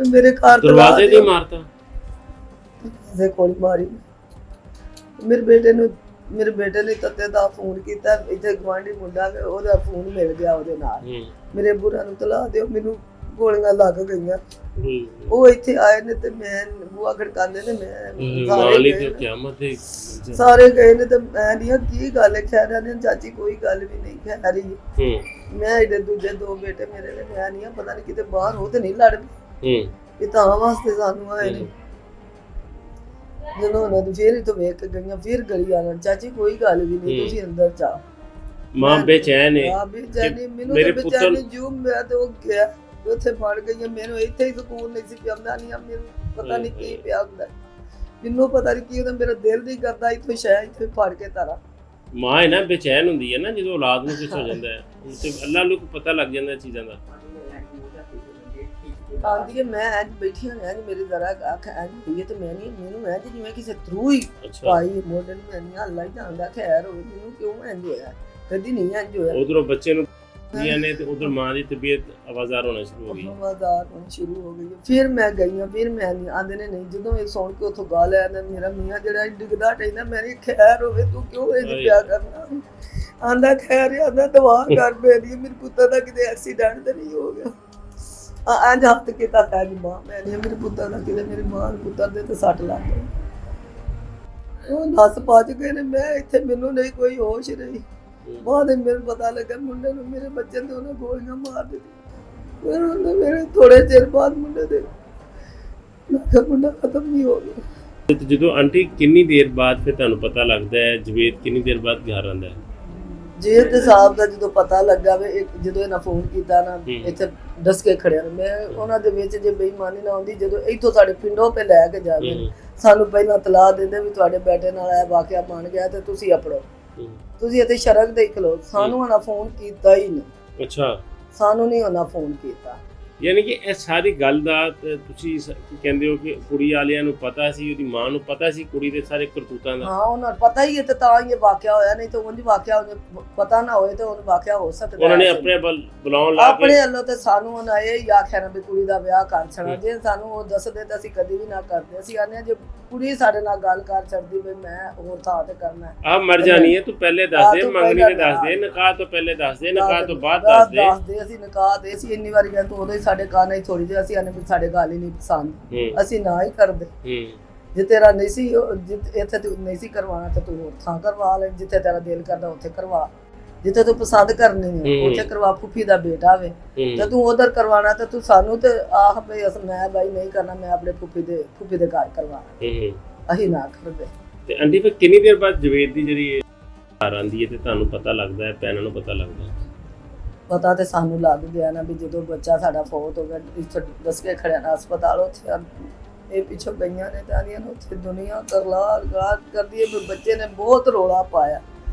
ਮੇਰੇ ਘਰ ਦਰਵਾਜ਼ੇ ਤੇ ਮਾਰਤਾ ਦੇ ਕੋਲ ਮਾਰੀ। ਮੇਰੇ ਬੇਟੇ ਨੇ ਤੱਤੇ ਦਾ ਫੋਨ ਕੀਤਾ, ਇੱਥੇ ਗਵਾਂਢੀ ਮੁੰਡਾ ਉਹਦਾ ਫੋਨ ਮਿਲ ਗਿਆ ਉਹਦੇ ਨਾਲ। ਮੇਰੇ ਬੁਰਾ ਨੂੰ ਤਲਾ ਦਿਓ, ਮੈਨੂੰ ਗੋਲੀਆਂ ਲੱਗ ਗਈਆਂ। ਉਹ ਇੱਥੇ ਆਏ ਨੇ ਤੇ ਮੈਂ ਬੂਆ ਖੜਕਾਉਂਦੇ ਨੇ, ਮੈਂ ਸਾਰੇ ਗਏ ਨੇ ਤੇ ਮੈਂ ਨਹੀਂ ਕੀ ਗੱਲ ਹੈ। ਖੈਰ ਨੇ ਚਾਚੀ ਕੋਈ ਗੱਲ ਵੀ ਨਹੀਂ ਖੈ ਰਹੀ। ਮੈਂ ਇਹਦੇ ਦੂਜੇ ਦੋ ਬੇਟੇ ਮੇਰੇ ਨੇ, ਮੈਂ ਨਹੀਂ ਪਤਾ ਨਹੀਂ ਕਿਤੇ ਬਾਹਰ ਹੋ ਤੇ ਨਹੀਂ ਲੜ ਪਏ। ਇਹ ਤਾਂ ਵਾਸਤੇ ਸਾਨੂੰ ਆਏ ਨੇ। ਜਦੋਂ ਉਹਨਾਂ ਦੀ ਫੇਰ ਇਥੋਂ ਵੇਖ ਕੇ ਗਈਆਂ, ਫਿਰ ਗਲੀ ਆਣ ਚਾਚੀ ਕੋਈ ਗੱਲ ਵੀ ਨਹੀਂ, ਤੁਸੀਂ ਅੰਦਰ ਜਾਓ। ਮਾਂ ਬੇਚੈਨ ਹੈ। ਮੈਨੂੰ ਤਾਂ ਬੇਚੈਨ ਜੂ ਮੈਂ ਤੇ ਉਹ ਗਿਆ ਉੱਥੇ ਫੜ ਗਈਆਂ। ਮੈਨੂੰ ਇੱਥੇ ਹੀ ਸਕੂਨ ਨਹੀਂ ਸੀ ਪਿਆਉਂਦਾ, ਨਹੀਂ ਮੈਨੂੰ ਪਤਾ ਨਹੀਂ ਕੀ ਪਿਆ ਹੁੰਦਾ, ਮੈਨੂੰ ਪਤਾ ਨਹੀਂ ਕੀ ਹੁੰਦਾ। ਮੇਰਾ ਦਿਲ ਨਹੀਂ ਕਰਦਾ ਇੱਥੋਂ ਸ਼ਾਇਦ ਇੱਥੇ ਫੜ ਕੇ ਤਾਰਾ। ਮਾਂ ਹੈ ਨਾ ਬੇਚੈਨ ਹੁੰਦੀ ਹੈ ਨਾ ਜਦੋਂ ਔਲਾਦ ਨੂੰ ਕੁਝ ਹੋ ਜਾਂਦਾ ਹੈ, ਤੇ ਅੱਲਾਹ ਨੂੰ ਪਤਾ ਲੱਗ ਜਾਂਦਾ ਚੀਜ਼ਾਂ ਦਾ। ਆਂਦੀ ਹੈ ਮੈਂ ਅੱਜ ਬੈਠੀ ਹਾਂ, ਅੱਜ ਮੇਰੀ ਜ਼ਰਾ ਅੱਖ ਅੱਜ ਹੋਈ ਤੇ ਮੈਂ ਨਹੀਂ, ਮੈਨੂੰ ਅੱਜ ਜਿਵੇਂ ਕਿਸੇ ਥਰੂ ਹੀ ਪਾਈ ਮੋਢੇ ਨੂੰ। ਮੈਂ ਨਹੀਂ ਅੱਲਾ ਹੀ ਜਾਣਦਾ ਖੈਰ ਹੋਵੇ, ਮੈਨੂੰ ਕਿਉਂ ਇੰਝ ਹੋਇਆ, ਕਦੀ ਨਹੀਂ ਇੰਝ ਹੋਇਆ। ਉਧਰੋਂ ਬੱਚੇ ਨੂੰ ਨੇ ਤੇ ਉਧਰ ਮਾਂ ਦੀ ਤਬੀਅਤ ਆਵਾਜ਼ਾਰ ਹੋਣਾ ਸ਼ੁਰੂ ਹੋ ਗਈ। ਫਿਰ ਮੈਂ ਗਈ, ਫਿਰ ਮੈਂ ਨਹੀਂ ਆਂਦੇ ਨੇ ਨਹੀਂ। ਜਦੋਂ ਇਹ ਸੁਣ ਕੇ ਉੱਥੋਂ ਗਾ ਲਿਆ ਨਾ ਮੇਰਾ ਮੀਆਂ ਜਿਹੜਾ ਡਿੱਗਦਾ ਟੈਂਦਾ, ਮੈਂ ਨਹੀਂ ਖੈਰ ਹੋਵੇ ਤੂੰ ਕਿਉਂ ਇੰਝ ਪਿਆ ਕਰਨਾ। ਆਂਦਾ ਖੈਰ ਆਂਦਾ ਦਵਾ ਕਰ ਮੇਰੀ, ਮੇਰੇ ਪੁੱਤਰ ਦਾ ਕਿਤੇ ਐਕਸੀਡੈਂਟ ਤੇ ਨਹੀਂ ਹੋ ਗਿਆ। ਅੱਜ ਹੱਥ ਕੀਤਾ ਤਾਂ ਮਾਂ ਮੈਂ ਨਹੀਂ, ਮੇਰੇ ਪੁੱਤਰ ਦਾ ਕਿਤੇ ਮੇਰੇ ਮਾਂ ਪੁੱਤਰ ਦੇ ਤੇ ਸੱਟ ਲੱਗ ਗਈ। ਉਹ ਨਸ ਪੱਜ ਗਏ ਨੇ। ਮੈਂ ਇੱਥੇ ਮੈਨੂੰ ਨਹੀਂ ਕੋਈ ਹੋਸ਼ ਰਹੀ। ਬਾਅਦ ਮੈਨੂੰ ਪਤਾ ਲੱਗਾ ਮੁੰਡੇ ਨੂੰ, ਮੇਰੇ ਬੱਚੇ ਨੇ ਉਹਨੇ ਗੋਲੀਆਂ ਮਾਰ ਦਿੱਤੀਆਂ। ਫਿਰ ਉਹਨੇ ਮੇਰੇ ਥੋੜੇ ਚਿਰ ਬਾਅਦ ਮੁੰਡੇ ਦੇ ਮੁੰਡਾ ਖਤਮ ਨਹੀਂ ਹੋ ਗਿਆ। ਜਦੋਂ ਆਂਟੀ ਕਿੰਨੀ ਦੇਰ ਬਾਅਦ ਫਿਰ ਤੁਹਾਨੂੰ ਪਤਾ ਲੱਗਦਾ ਹੈ ਜਵੇਦ ਕਿੰਨੀ ਦੇਰ ਬਾਅਦ ਘਰ ਆਉਂਦਾ ਹੈ? ਜੇ ਤੇ ਸਾਹਿਬ ਦਾ ਜਦੋਂ ਪਤਾ ਲੱਗਾ ਵੇ, ਜਦੋਂ ਇਹਨਾਂ ਫੋਨ ਕੀਤਾ ਨਾ ਇੱਥੇ ਦੱਸ ਕੇ ਖੜਿਆ, ਮੈਂ ਉਹਨਾਂ ਦੇ ਵਿੱਚ ਜੇ ਬੇਈਮਾਨੀ ਨਾ ਆਉਂਦੀ, ਜਦੋਂ ਇੱਥੋਂ ਸਾਡੇ ਪਿੰਡੋਂ ਪੇ ਲੈ ਕੇ ਜਾਵੇ ਸਾਨੂੰ ਪਹਿਲਾਂ ਤਲਾਹ ਦਿੰਦੇ ਵੀ ਤੁਹਾਡੇ ਬੇਟੇ ਨਾਲ ਇਹ ਵਾਕਿਆ ਬਣ ਗਿਆ ਤੇ ਤੁਸੀਂ ਆਪੜੋ, ਤੁਸੀਂ ਇੱਥੇ ਸ਼ਰਕ ਦੇਖ ਲਓ। ਸਾਨੂੰ ਉਹਨਾਂ ਫੋਨ ਕੀਤਾ ਹੀ ਨਹੀਂ। ਅੱਛਾ, ਸਾਨੂੰ ਨਹੀਂ ਉਹਨਾਂ ਫੋਨ ਕੀਤਾ। ਯਾਨੀ ਕਿ ਇਹ ਸਾਰੀ ਗੱਲ ਦਾ ਤੁਸੀਂ ਕੀ ਕਹਿੰਦੇ ਹੋ ਕਿ ਕੁੜੀ ਵਾਲਿਆਂ ਨੂੰ ਪਤਾ ਸੀ, ਉਹਦੀ ਮਾਂ ਨੂੰ ਪਤਾ ਸੀ ਕੁੜੀ ਦੇ ਸਾਰੇ ਕਰਤੂਤਾਂ ਦਾ? ਹਾਂ, ਉਹਨਾਂ ਨੂੰ ਪਤਾ ਹੀ ਹੈ ਤੇ ਤਾਂ ਇਹ ਵਾਕਿਆ ਹੋਇਆ, ਨਹੀਂ ਤਾਂ ਉਂਝ ਵਾਕਿਆ ਉਹਨੂੰ ਪਤਾ ਨਾ ਹੋਏ ਤੇ ਉਹਨੂੰ ਵਾਕਿਆ ਹੋ ਸਕਦਾ। ਉਹਨਾਂ ਨੇ ਆਪਣੇ ਬੁਲਾਉਣ ਲਾ ਕੇ ਆਪਣੇ ਵੱਲੋਂ ਤੇ ਸਾਨੂੰ ਉਹਨਾਂ ਇਹ ਹੀ ਆਖਿਆ ਨਾ ਵੀ ਕੁੜੀ ਦਾ ਵਿਆਹ ਕਰ ਛੱਡਣਾ। ਜੇ ਸਾਨੂੰ ਉਹ ਦੱਸਦੇ ਤਾਂ ਅਸੀਂ ਕਦੀ ਵੀ ਨਾ ਕਰਦੇ। ਅਸੀਂ ਆਨੇ ਜੇ ਕੁੜੀ ਸਾਡੇ ਨਾਲ ਗੱਲ ਕਰ ਛੱਡਦੀ ਵੀ ਮੈਂ ਹੋਰ ਥਾਂ ਤੇ ਕਰਨਾ ਆ ਮਰ ਜਾਣੀ ਹੈ, ਤੂੰ ਪਹਿਲੇ ਦੱਸ ਦੇ, ਮੰਗਣੀ ਤੇ ਦੱਸ ਦੇ, ਨਿਕਾਹ ਤੋਂ ਪਹਿਲੇ ਦੱਸ ਦੇ, ਨਿਕਾਹ ਤੋਂ ਬਾਅਦ ਦੱਸ ਦੇ। ਅਸੀਂ ਨਿਕਾਹ ਦੇ ਸੀ ਇੰਨੀ ਵਾਰੀ ਗਿਆ ਤੂੰ ਉਦੋਂ ਹੀ ਸਾਡੇ ਕਾਨ ਹੀ ਥੋੜੀ ਜਿਹੀ ਅਸੀਂ ਆਨੇ ਵੀ ਸਾਡੇ ਗੱਲ ਹੀ ਨਹੀਂ ਪਸੰਦ, ਅਸੀਂ ਨਾ ਹੀ ਕਰਦੇ। ਜੇ ਤੇਰਾ ਨਹੀਂ ਸੀ ਇੱਥੇ ਤੂੰ ਨਹੀਂ ਸੀ ਕਰਵਾਉਣਾ ਤਾਂ ਤੂੰ ਹੋਰ ਥਾਂ ਕਰਵਾ ਲੈ, ਜਿੱਥੇ ਤੇਰਾ ਦਿਲ ਕਰਦਾ ਉੱਥੇ ਕਰਵਾ, ਜਿੱਥੇ ਤੂੰ ਪਸੰਦ ਕਰਨੀ ਹੈ ਉੱਥੇ ਕਰਵਾ। ਫੁੱਫੀ ਦਾ ਬੇਟਾ ਵੇ ਤੇ ਤੂੰ ਉਧਰ ਕਰਵਾਉਣਾ ਤੇ ਤੂੰ ਸਾਨੂੰ ਤੇ ਆਖ ਵੀ ਮੈਂ ਬਾਈ ਨਹੀਂ ਕਰਨਾ, ਮੈਂ ਆਪਣੇ ਫੁੱਫੀ ਦੇ ਘਰ ਕਰਵਾਉਣਾ, ਅਸੀਂ ਨਾ ਕਰਦੇ। ਤੇ ਆਂਟੀ ਫਿਰ ਕਿੰਨੀ ਦੇਰ ਬਾਅਦ ਜਵੇਦ ਦੀ ਜਿਹੜੀ ਘਰ ਆਂਦੀ ਹੈ ਤੇ ਤੁਹਾਨੂੰ ਪਤਾ ਲੱਗਦਾ ਹੈ, ਭੈਣਾਂ ਨੂੰ ਪਤਾ ਲੱਗਦਾ ਹੈ? ਪਤਾ ਤੇ ਸਾਨੂੰ ਲੱਗ ਗਿਆ ਨਾ ਵੀ ਜਦੋਂ ਬੱਚਾ ਸਾਡਾ ਫੌਤ ਹੋ ਗਿਆ, ਇੱਥੇ ਦੱਸ ਕੇ ਖੜਿਆ ਨਾ ਹਸਪਤਾਲ, ਉੱਥੇ ਇਹ ਪਿੱਛੋਂ ਗਈਆਂ ਨੇ ਤਾਂ ਆਂਦੀਆਂ ਨੇ ਉੱਥੇ ਦੁਨੀਆ ਕਰਲਾ ਕਰਦੀ ਹੈ ਵੀ ਬੱਚੇ ਨੇ ਬਹੁਤ ਰੌਲਾ ਪਾਇਆ।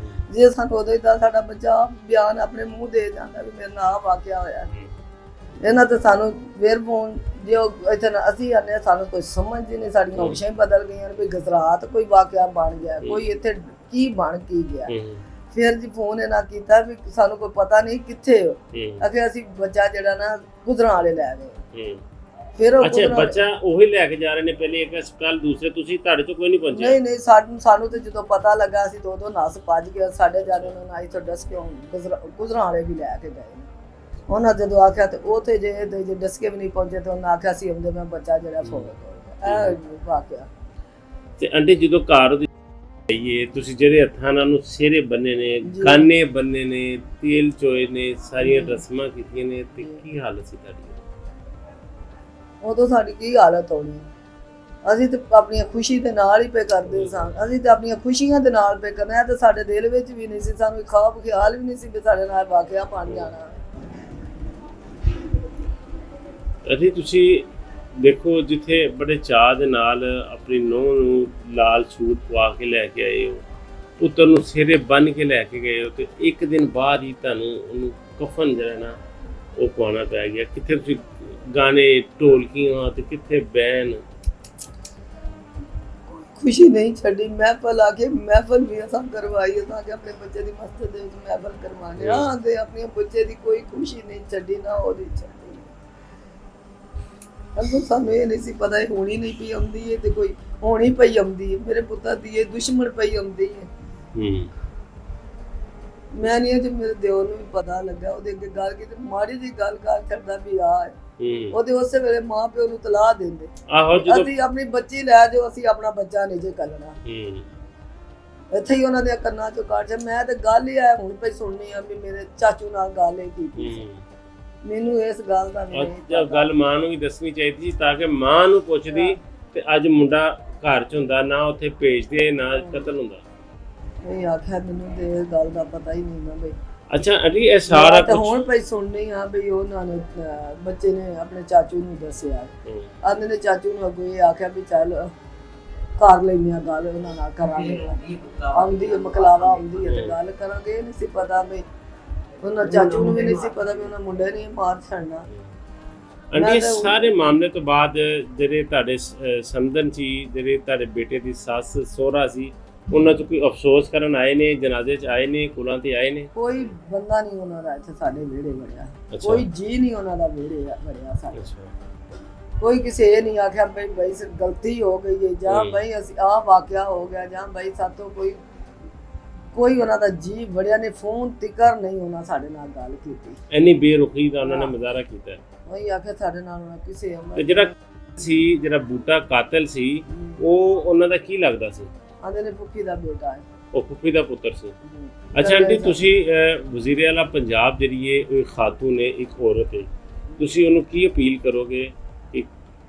ਜੇ ਸਾਨੂੰ ਉਦੋਂ ਹੀ ਤਾਂ ਸਾਡਾ ਬੱਚਾ ਬਿਆਨ ਆਪਣੇ ਮੂੰਹ ਦੇ ਜਾਂਦਾ ਵੀ ਮੇਰੇ ਨਾਲ ਵਾਕਿਆ ਹੋਇਆ। ਇਹਨਾਂ ਤੇ ਸਾਨੂੰ ਫੇਰ ਫੋਨ ਜੋ ਇੱਥੇ ਅਸੀਂ ਆਨੇ ਹਾਂ, ਸਾਨੂੰ ਕੋਈ ਸਮਝ ਹੀ ਨਹੀਂ, ਸਾਡੀਆਂ ਹੋਸ਼ਾਂ ਹੀ ਬਦਲ ਗਈਆਂ ਨੇ ਵੀ ਗੁਜਰਾਤ ਕੋਈ ਵਾਕਿਆ ਬਣ ਗਿਆ, ਕੋਈ ਇੱਥੇ ਕੀ ਬਣ ਕੀ ਗਿਆ। ਫਿਰ ਜੀ ਫੋਨ ਇਹਨਾਂ ਕੀਤਾ ਵੀ ਸਾਨੂੰ ਕੋਈ ਪਤਾ ਨਹੀਂ ਕਿੱਥੇ ਹੋ, ਅਗੇ ਅਸੀਂ ਬੱਚਾ ਜਿਹੜਾ ਨਾ ਗੁਜਰਾਂਵਾਲੇ ਲੈ ਗਏ। ਫਿਰ ਉਹ ਅੱਛਾ ਬੱਚਾ ਉਹੀ ਲੈ ਕੇ ਜਾ ਰਹੇ ਨੇ, ਪਹਿਲੇ ਇੱਕ ਹਸਪਤਾਲ ਦੂਸਰੇ, ਤੁਸੀਂ ਤੁਹਾਡੇ ਤੋਂ ਕੋਈ ਨਹੀਂ ਪਹੁੰਚਿਆ? ਨਹੀਂ ਸਾਨੂੰ ਤੇ ਜਦੋਂ ਪਤਾ ਲੱਗਾ ਅਸੀਂ ਦੋ ਨਸ ਭੱਜ ਗਏ, ਸਾਡੇ ਜਾਣੇ ਨੂੰ ਨਾ ਇੱਥੋਂ ਦੱਸ ਕੇ ਗੁਜਰਾਂਵਾਲੇ ਵੀ ਲੈ ਕੇ ਗਏ। ਉਹਨਾਂ ਜਦੋਂ ਆਖਿਆ ਤੇ ਉੱਥੇ ਜੇ ਦੱਸ ਕੇ ਵੀ ਨਹੀਂ ਪਹੁੰਚੇ ਤੇ ਉਹਨਾਂ ਆਖਿਆ ਸੀ ਉਹਦੇ ਮੈਂ ਬੱਚਾ ਜਿਹੜਾ ਫੌਤ ਹੋ ਗਿਆ। ਇਹ ਵਾਕਿਆ। ਤੇ ਆਂਟੀ ਜਦੋਂ ਘਰ ਆਈਏ ਤੁਸੀਂ ਜਿਹੜੇ ਹੱਥਾਂ ਨਾਲ ਨੂੰ ਸਿਹਰੇ ਬੰਨੇ ਨੇ, ਕਾਨੇ ਬੰਨੇ ਨੇ, ਤੇਲ ਚੋਏ ਨੇ, ਸਾਰੀਆਂ ਰਸਮਾਂ ਕੀਤੀਆਂ ਨੇ, ਤੇ ਕੀ ਹਾਲਤ ਸੀ ਤੁਹਾਡੀ ਉਦੋਂ? ਸਾਡੀ ਕੀ ਹਾਲਤ ਹੋਣੀ, ਅਸੀਂ ਤੇ ਆਪਣੀਆਂ ਖੁਸ਼ੀ ਦੇ ਨਾਲ ਹੀ ਪੇ ਕਰਦੇ ਸਾਂ, ਅਸੀਂ ਤੇ ਆਪਣੀਆਂ ਖੁਸ਼ੀਆਂ ਦੇ ਨਾਲ ਪੇ ਕਰਨਾ ਤੇ ਸਾਡੇ ਦਿਲ ਵਿੱਚ ਵੀ ਨਹੀਂ ਸੀ, ਸਾਨੂੰ ਖਾਬ ਖਿਆਲ ਵੀ ਨਹੀਂ ਸੀ ਵੀ ਸਾਡੇ ਨਾਲ ਵਾਕਿਆ ਬਣ ਜਾਣਾ। ਅਸੀਂ ਤੁਸੀਂ ਦੇਖੋ ਜਿੱਥੇ ਬੜੇ ਚਾਅ ਦੇ ਨਾਲ ਆਪਣੀ ਨੂੰਹ ਨੂੰ ਲਾਲ ਸੂਟ ਪਵਾ ਕੇ ਲੈ ਕੇ ਆਏ ਹੋ, ਪੁੱਤਰ ਨੂੰ ਸਿਹਰੇ ਬੰਨ੍ਹ ਕੇ ਲੈ ਕੇ ਗਏ ਹੋ, ਤੇ ਇੱਕ ਦਿਨ ਬਾਅਦ ਹੀ ਤੁਹਾਨੂੰ ਉਹਨੂੰ ਕਫਨ ਜਿਹੜਾ ਨਾ ਉਹ ਪਵਾਉਣਾ ਪੈ ਗਿਆ। ਕਿੱਥੇ ਤੁਸੀਂ ਗਾਣੇ ਢੋਲਕੀਆਂ ਤੇ ਕਿੱਥੇ ਬੈਨ। ਖੁਸ਼ੀ ਨਹੀਂ ਛੱਡੀ, ਮਹਿਫਲ ਆ ਕੇ ਮਹਿਫਲ ਵੀ ਅਸਾਂ ਕਰਵਾਈ, ਅਸਾਂ ਕਿ ਆਪਣੇ ਬੱਚੇ ਦੀ ਮਸਜਿਦ ਦੇ ਵਿੱਚ ਮਹਿਫਲ ਕਰਵਾਉਣੇ ਆ ਤੇ ਆਪਣੇ ਬੱਚੇ ਦੀ ਕੋਈ ਖੁਸ਼ੀ ਨਹੀਂ ਛੱਡੀ, ਨਾ ਉਹਦੀ ਛੱਡੀ। ਅੱਗੋਂ ਸਾਨੂੰ ਇਹ ਨਹੀਂ ਸੀ ਪਤਾ ਇਹ ਹੋਣੀ ਨਹੀਂ ਪਈ ਆਉਂਦੀ ਹੈ ਤੇ ਕੋਈ ਹੋਣੀ ਪਈ ਆਉਂਦੀ ਹੈ, ਮੇਰੇ ਪੁੱਤਾਂ ਦੀ ਇਹ ਦੁਸ਼ਮਣ ਪਈ ਆਉਂਦੀ ਹੈ। ਮੈਂ ਨਹੀਂ ਜੇ ਮੇਰੇ ਦਿਓਰ ਨੂੰ ਵੀ ਪਤਾ ਲੱਗਾ, ਉਹਦੇ ਅੱਗੇ ਗੱਲ ਕੀਤੀ, ਮਾੜੀ ਜੀ ਗੱਲ ਕਰ ਕਰਦਾ ਵੀ ਆ ਉਹਦੇ ਉਸੇ ਵੇਲੇ ਮਾਂ ਪਿਓ ਨੂੰ ਤਲਾਹ ਦਿੰਦੇ, ਅਸੀਂ ਆਪਣੀ ਬੱਚੀ ਲੈ ਜਾਓ, ਅਸੀਂ ਆਪਣਾ ਬੱਚਾ ਨਹੀਂ ਜੇ ਕਰਨਾ। ਇੱਥੇ ਹੀ ਉਹਨਾਂ ਦੇ ਕੰਨਾਂ ਚੋਂ ਕੱਢ ਜਾ। ਮੈਂ ਤੇ ਗੱਲ ਹੀ ਆ ਹੁਣ ਪਈ ਸੁਣਨੀ ਆ ਵੀ ਮੇਰੇ ਚਾਚੂ ਨਾਲ ਗੱਲ ਹੀ ਕੀਤੀ, ਮੈਨੂੰ ਇਸ ਗੱਲ ਦਾ ਨਹੀਂ। ਗੱਲ ਮਾਂ ਨੂੰ ਵੀ ਦੱਸਣੀ ਚਾਹੀਦੀ ਸੀ ਤਾਂ ਕਿ ਮਾਂ ਨੂੰ ਪੁੱਛਦੀ ਤੇ ਅੱਜ ਮੁੰਡਾ ਘਰ ਚ ਹੁੰਦਾ, ਨਾ ਉੱਥੇ ਭੇਜਦੇ, ਨਾ ਕਤਲ ਹੁੰਦਾ। ਨਹੀਂ ਆਖਿਆ ਮੈਨੂੰ ਤੇ ਇਹ ਗੱਲ ਦਾ ਪਤਾ ਹੀ ਨਹੀਂ ਨਾ ਬਈ। ਅੱਛਾ ਅਲੀ ਇਹ ਸਾਰਾ ਕੁਝ ਹੁਣ ਪਈ ਸੁਣਨੀ ਆ ਬਈ ਉਹਨਾਂ ਨੇ ਬੱਚੇ ਨੇ ਆਪਣੇ ਚਾਚੂ ਨੂੰ ਦੱਸਿਆ, ਆਂਦੇ ਨੇ ਚਾਚੂ ਨੂੰ ਅੱਗੋਂ ਇਹ ਆਖਿਆ ਵੀ ਚੱਲ ਕਰ ਲੈਂਦੇ ਆ ਗੱਲ, ਉਹਨਾਂ ਨਾਲ ਕਰਾਂਗੇ, ਆਉਂਦੀ ਹੈ ਮਕਲਾਵਾ ਆਉਂਦੀ ਹੈ ਤੇ ਗੱਲ ਕਰਾਂਗੇ। ਇਹ ਨਹੀਂ ਸੀ ਪਤਾ ਬਈ ਉਹਨਾਂ ਚਾਚੂ ਨੂੰ ਵੀ ਨਹੀਂ ਸੀ ਪਤਾ ਵੀ ਉਹਨਾਂ ਮੁੰਡੇ ਨੇ ਮਾਰ ਛੱਡਣਾ। ਅੰਡੀ ਸਾਰੇ ਮਾਮਲੇ ਤੋਂ ਬਾਅਦ ਜਿਹੜੇ ਤੁਹਾਡੇ ਸਮਦਨ ਸੀ, ਜਿਹੜੇ ਤੁਹਾਡੇ ਬੇਟੇ ਦੀ ਸੱਸ ਸਹੁਰਾ ਸੀ, ਉਹਨਾਂ ਤੋਂ ਕੋਈ ਅਫਸੋਸ ਕਰਨ ਆਏ ਨੇ, ਜਨਾਜ਼ੇ 'ਚ ਆਏ ਨੇ, ਕੁਲਾਂ ਤੇ ਆਏ ਨੇ? ਕੋਈ ਬੰਦਾ ਨਹੀਂ ਉਹਨਾਂ ਦਾ ਇੱਥੇ ਸਾਡੇ ਵਿਹੜੇ ਵੜਿਆ, ਕੋਈ ਜੀ ਨਹੀਂ ਉਹਨਾਂ ਦਾ ਵਿਹੜੇ ਵੜਿਆ ਸਾਡੇ। ਕੋਈ ਕਿਸੇ ਇਹ ਨਹੀਂ ਆਖਿਆ ਬਈ ਗਲਤੀ ਹੋ ਗਈ ਹੈ ਜਾਂ ਬਈ ਅਸੀਂ ਆਹ ਵਾਕਿਆ ਹੋ ਗਿਆ ਜਾਂ ਬਈ ਸਾਤੋਂ ਕੋਈ ਉਹਨਾਂ ਦਾ ਜੀ ਵੜਿਆ ਨੇ, ਫੋਨ ਤਿਕਰ ਨਹੀਂ ਉਹਨਾਂ ਸਾਡੇ ਨਾਲ ਗੱਲ ਕੀਤੀ। ਇੰਨੀ ਬੇਰੁਖੀ ਦਾ ਉਹਨਾਂ ਨੇ ਮੁਜ਼ਾਹਰਾ ਕੀਤਾ। ਉਹੀ ਆਖਿਆ ਸਾਡੇ ਨਾਲ ਉਹਨਾਂ ਕਿਸੇ ਤੇ ਜਿਹੜਾ ਬੂਟਾ ਕਾਤਲ ਸੀ ਉਹ ਉਹਨਾਂ ਦਾ ਕੀ ਲੱਗਦਾ ਸੀ? ਆਂਦੇ ਨੇ ਫੁੱਫੀ ਦਾ ਬੇਟਾ ਹੈ, ਉਹ ਫੁੱਫੀ ਦਾ ਪੁੱਤਰ ਸੀ। ਅੱਛਾ ਆਂਟੀ ਤੁਸੀਂ ਵਜ਼ੀਰ ਆਲਾ ਪੰਜਾਬ ਜਿਹੜੀ ਹੈ ਉਹ ਖਾਤੂਨ ਹੈ, ਇੱਕ ਔਰਤ ਹੈ, ਤੁਸੀਂ ਉਹਨੂੰ ਕੀ ਅਪੀਲ ਕਰੋਗੇ ਕਿ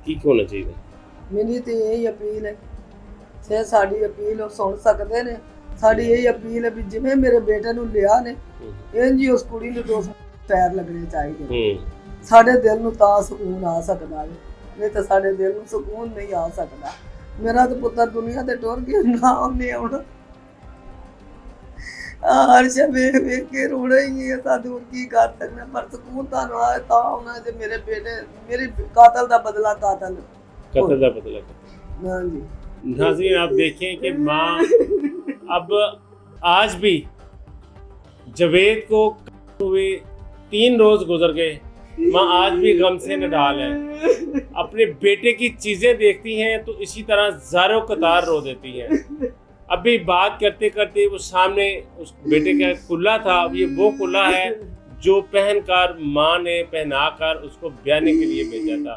ਕੀ ਹੋਣਾ ਚਾਹੀਦਾ? ਮੇਰੀ ਤੇ ਇਹ ਅਪੀਲ ਹੈ, ਜੇ ਸਾਡੀ ਅਪੀਲ ਉਹ ਸੁਣ ਸਕਦੇ ਨੇ, ਸਾਡੀ ਇਹ ਅਪੀਲ ਹੈ ਵੀ ਜਿਵੇਂ ਮੇਰੇ ਬੇਟੇ ਨੂੰ ਲਿਆ ਨੇ ਇੰਝ ਹੀ ਉਸ ਕੁੜੀ ਨੂੰ ਦੋ ਪੈਰ ਲੱਗਣੇ ਚਾਹੀਦੇ। ਸਾਡੇ ਦਿਲ ਨੂੰ ਤਾਂ ਸਕੂਨ ਆ ਸਕਦਾ ਹੈ, ਨਹੀਂ ਤਾਂ ਸਾਡੇ ਦਿਲ ਨੂੰ ਸਕੂਨ ਨਹੀਂ ਆ ਸਕਦਾ। ਮੇਰਾ ਤਾਂ ਪੁੱਤਰ ਦੁਨੀਆ ਤੇ ਟੁਰ ਗਿਆ, ਨਾ ਉਹਨੇ ਆਉਣਾ, ਹਰ ਸ਼ਾ ਵੇਖ ਕੇ ਰੋਣਾ ਹੀ ਹੈ। ਸਾਨੂੰ ਹੋਰ ਕੀ ਕਰ ਸਕਣਾ, ਪਰ ਸਕੂਨ ਤਾਂ ਆਏ ਤਾਂ ਆਉਣਾ ਜੇ ਮੇਰੇ ਬੇਟੇ ਮੇਰੇ ਕਾਤਲ ਦਾ ਬਦਲਾ कातल हाँ जी। नाज़रीन आप देखें कि माँ अब आज भी जवेद को हुए 3 रोज गुजर गए, माँ आज भी गम से नडाल है। अपने बेटे की चीजें देखती हैं तो इसी तरह ज़ारो कतार रो देती हैं। अभी बात करते करते वो सामने उस बेटे का कुल्ला था, अब ये वो कुल्ला है जो पहनकर माँ ने पहनाकर उसको ब्याने के लिए भेजा था।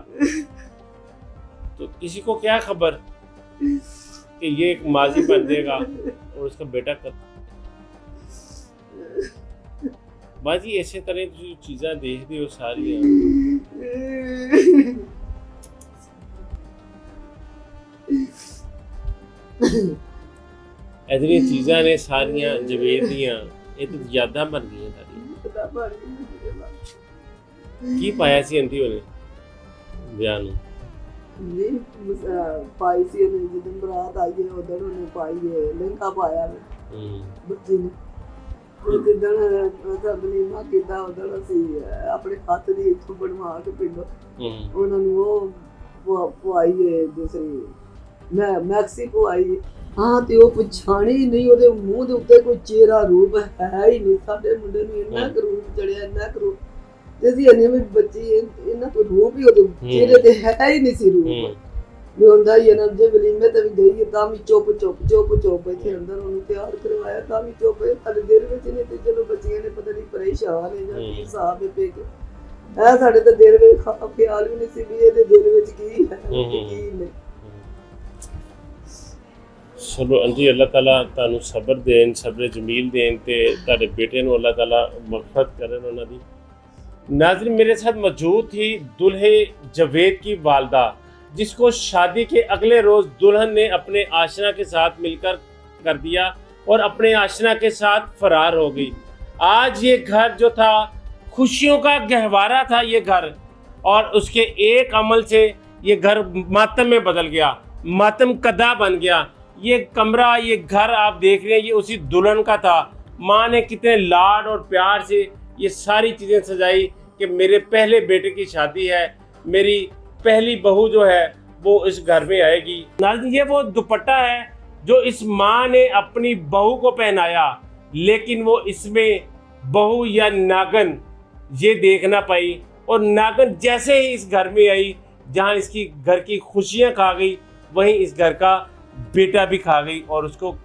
तो किसी को क्या खबर कि ये एक माजी बन जाएगा और उसका बेटा बाजी ऐसे तरह की चीज़ें देखते हो सारी ऐसी चीज़ां ने सारियां जवेद दियां ये तो यादां बन गई सारी। ਕੀ ਪਾਇਆ ਸੀ ਆਂਟੀ ਉਹਨੇ ਵਿਆਹ ਨੂੰ? ਨਹੀਂ ਪਾਈ ਸੀ ਉਹਨੇ, ਜਦੋਂ ਬਰਾਤ ਆਈ ਹੈ ਉਦੋਂ ਉਹਨੇ ਪਾਈ ਹੈ, ਲਹਿੰਗਾ ਪਾਇਆ ਬੱਚੀ ਨੇ। ਜਿੱਦਣ ਤਬਲੀਮਾ ਕੀਤਾ ਉਦੋਂ ਅਸੀਂ ਆਪਣੇ ਹੱਥ ਦੀ ਇੱਥੋਂ ਬਣਵਾ ਕੇ ਪਿੰਡੋਂ ਉਹਨਾਂ ਨੂੰ ਉਹ ਪਵਾਈ ਹੈ ਦੂਸਰੀ ਮੈਕਸੀ ਪਵਾਈ। ਹਾਂ ਤੇ ਉਹ ਪਛਾਣੀ ਨਹੀਂ, ਉਹਦੇ ਮੂੰਹ ਦੇ ਉੱਤੇ ਕੋਈ ਚਿਹਰਾ ਰੂਪ ਹੈ ਹੀ ਨਹੀਂ। ਸਾਡੇ ਮੁੰਡੇ ਨੂੰ ਇੰਨਾ ਕੁ ਰੂਪ ਚੜਿਆ, ਇੰਨਾ ਕੁ ਰੂਪ, ਤੇ ਅਸੀਂ ਇੰਨੀ ਵੀ ਬੱਚੀ ਇਹਨਾਂ ਤੋਂ ਰੂਪ ਹੀ ਉਹਦੇ ਚਿਹਰੇ ਤੇ ਹੈ ਹੀ ਨਹੀਂ ਸੀ ਰੂਪ। ਵੀ ਹੁੰਦਾ ਹੀ ਨਾ, ਜੇ ਵਲੀਮੇ ਤੇ ਵੀ ਗਈ ਤਾਂ ਵੀ ਚੁੱਪ ਇੱਥੇ ਅੰਦਰ ਉਹਨੂੰ ਤਿਆਰ ਕਰਵਾਇਆ ਤਾਂ ਵੀ ਚੁੱਪ। ਸਾਡੇ ਦਿਲ ਵਿੱਚ ਨਹੀਂ ਤੇ ਚਲੋ ਬੱਚੀਆਂ ਨੇ ਪਤਾ ਨਹੀਂ ਪਰੇਸ਼ਾਨ ਹੈ ਜਾਂ ਕੀ ਹਿਸਾਬ ਹੈ ਪੇ ਇਹ ਸਾਡੇ ਤਾਂ ਦਿਲ ਵਿੱਚ ਖਿਆਲ ਵੀ ਨਹੀਂ ਸੀ ਵੀ ਇਹਦੇ ਦਿਲ ਵਿੱਚ ਕੀ ਹੈ ਕੀ ਨਹੀਂ। ਚਲੋ ਆਂਟੀ ਅੱਲਾਹ ਤਾਲਾ ਤੁਹਾਨੂੰ ਸਬਰ ਦੇਣ, ਸਬਰ ਜਮੀਲ ਦੇਣ ਤੇ ਤੁਹਾਡੇ बेटे ਨੂੰ अल्लाह ताला मग़फ़िरत करन ਉਹਨਾਂ ਦੀ। नाज़रीन मेरे साथ मौजूद थी दुल्हे जवेद की वालदा, जिसको शादी के अगले रोज़ दुल्हन ने अपने आशना के साथ मिलकर कर दिया और अपने आशना के साथ फरार हो गई। आज ये घर जो था खुशियों का गहवारा था ये घर, और उसके एक अमल से ये घर मातम में बदल गया, मातम कदा बन गया। ये कमरा, ये घर आप देख रहे हैं, ये उसी दुल्हन का था। माँ ने कितने लाड और प्यार से ये सारी चीज़ें सजाई कि मेरे पहले बेटे की शादी है, मेरी पहली बहू जो है वो इस घर में आएगी। नाज़रीन ये वो दुपट्टा है जो इस माँ ने अपनी बहू को पहनाया, लेकिन वो इसमें बहू या नागन ये देख ना पाई, और नागन जैसे ही इस घर में आई, जहाँ इसकी घर की खुशियाँ खा गई, वहीं इस घर का बेटा भी खा गई। और उसको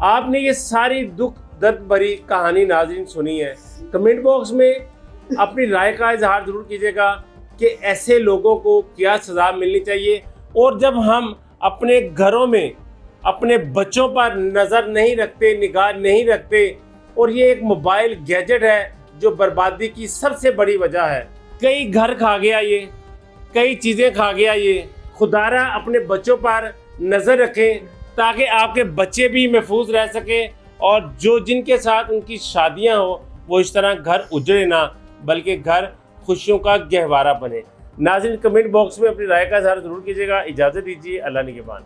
आपने ये सारी दुख दर्द भरी कहानी नाज़रीन सुनी है। कमेंट बॉक्स में अपनी राय का इजहार ज़रूर कीजिएगा कि ऐसे लोगों को क्या सज़ा मिलनी चाहिए। और जब हम अपने घरों में अपने बच्चों पर नज़र नहीं रखते, निगाह नहीं रखते, और ये एक मोबाइल गैजेट है जो बर्बादी की सबसे बड़ी वजह है। कई घर खा गया ये, कई चीज़ें खा गया ये। खुदारा अपने बच्चों पर नज़र रखें ताकि आपके बच्चे भी महफूज रह सकें, और जो जिनके साथ उनकी शादियां हो वो इस तरह घर उजड़े ना, बल्कि घर खुशियों का गहवारा बने। नाज़रीन कमेंट बॉक्स में अपनी राय का इज़हार ज़रूर कीजिएगा। इजाज़त दीजिए, अल्लाह निगहबान।